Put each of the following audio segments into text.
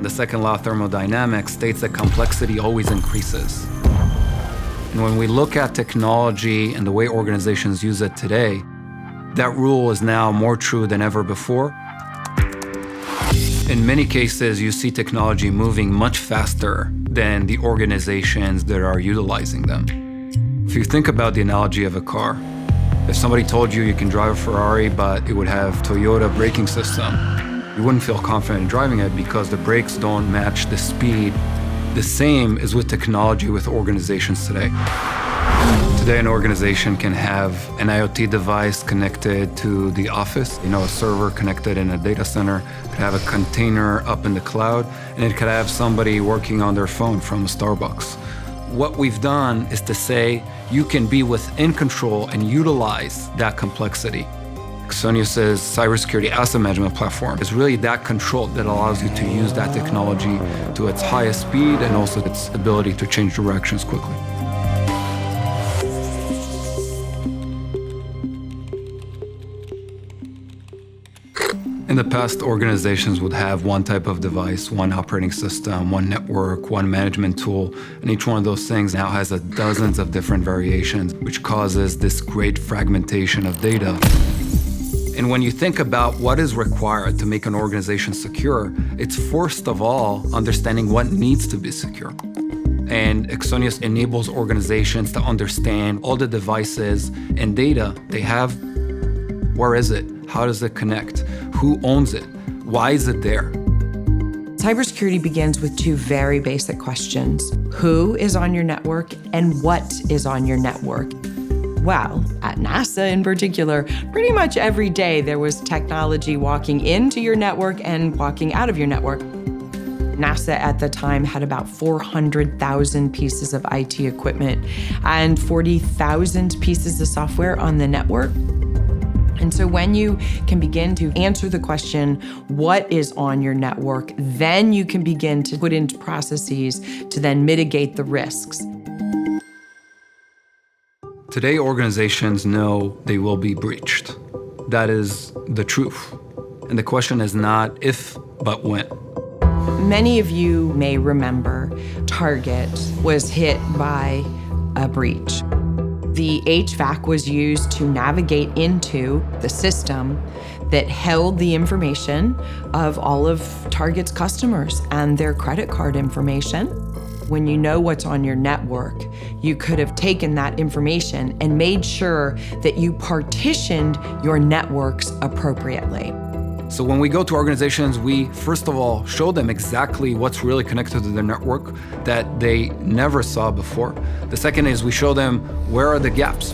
The second law of thermodynamics states that complexity always increases. And when we look at technology and the way organizations use it today, that rule is now more true than ever before. In many cases, you see technology moving much faster than the organizations that are utilizing them. If you think about the analogy of a car, if somebody told you can drive a Ferrari, but it would have Toyota braking system, you wouldn't feel confident in driving it because the brakes don't match the speed. The same is with technology with organizations today. Today, an organization can have an IoT device connected to the office, a server connected in a data center, could have a container up in the cloud, and it could have somebody working on their phone from a Starbucks. What we've done is to say you can be within control and utilize that complexity. Axonius' cybersecurity asset management platform is really that control that allows you to use that technology to its highest speed and also its ability to change directions quickly. In the past, organizations would have one type of device, one operating system, one network, one management tool, and each one of those things now has dozens of different variations, which causes this great fragmentation of data. And when you think about what is required to make an organization secure, it's first of all understanding what needs to be secure. And Axonius enables organizations to understand all the devices and data they have. Where is it? How does it connect? Who owns it? Why is it there? Cybersecurity begins with two very basic questions. Who is on your network and what is on your network? Well, at NASA in particular, pretty much every day there was technology walking into your network and walking out of your network. NASA at the time had about 400,000 pieces of IT equipment and 40,000 pieces of software on the network. And so when you can begin to answer the question, what is on your network, then you can begin to put into processes to then mitigate the risks. Today, organizations know they will be breached. That is the truth. And the question is not if, but when. Many of you may remember Target was hit by a breach. The HVAC was used to navigate into the system that held the information of all of Target's customers and their credit card information. When you know what's on your network, you could have taken that information and made sure that you partitioned your networks appropriately. So when we go to organizations, we first of all show them exactly what's really connected to their network that they never saw before. The second is we show them where are the gaps.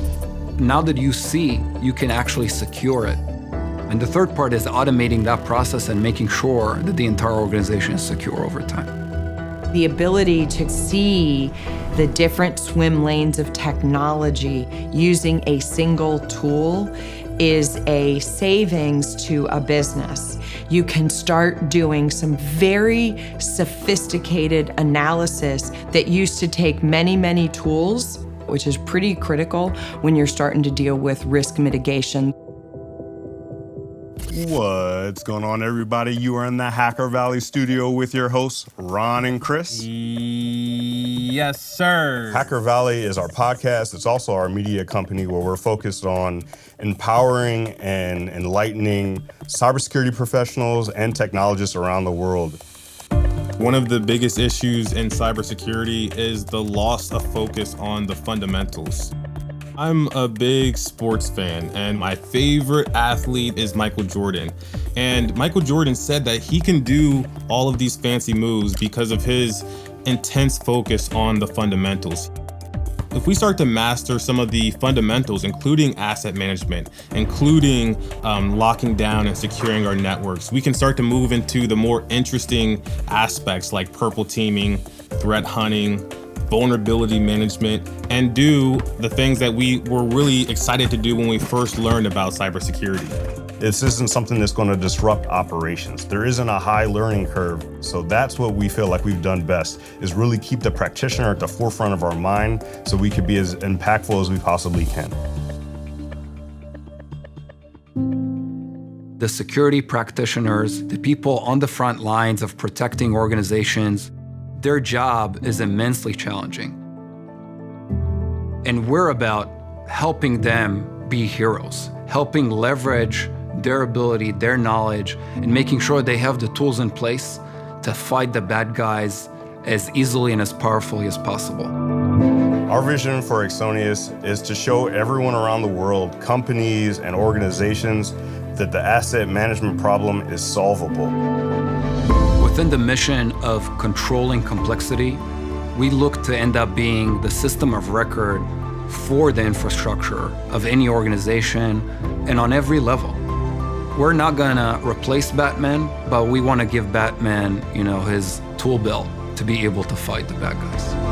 Now that you see, you can actually secure it. And the third part is automating that process and making sure that the entire organization is secure over time. The ability to see the different swim lanes of technology using a single tool is a savings to a business. You can start doing some very sophisticated analysis that used to take many, many tools, which is pretty critical when you're starting to deal with risk mitigation. What's going on, everybody? You are in the Hacker Valley studio with your hosts, Ron and Chris. Yes, sir. Hacker Valley is our podcast. It's also our media company where we're focused on empowering and enlightening cybersecurity professionals and technologists around the world. One of the biggest issues in cybersecurity is the loss of focus on the fundamentals. I'm a big sports fan, and my favorite athlete is Michael Jordan. And Michael Jordan said that he can do all of these fancy moves because of his intense focus on the fundamentals. If we start to master some of the fundamentals, including asset management, including locking down and securing our networks, we can start to move into the more interesting aspects like purple teaming, threat hunting, vulnerability management, and do the things that we were really excited to do when we first learned about cybersecurity. This isn't something that's going to disrupt operations. There isn't a high learning curve. So that's what we feel like we've done best, is really keep the practitioner at the forefront of our mind so we could be as impactful as we possibly can. The the security practitioners, the people on the front lines of protecting organizations, their job is immensely challenging. And we're about helping them be heroes, helping leverage their ability, their knowledge, and making sure they have the tools in place to fight the bad guys as easily and as powerfully as possible. Our vision for Axonius is to show everyone around the world, companies and organizations, that the asset management problem is solvable. Within the mission of controlling complexity, we look to end up being the system of record for the infrastructure of any organization and on every level. We're not gonna replace Batman, but we wanna give Batman, his tool belt to be able to fight the bad guys.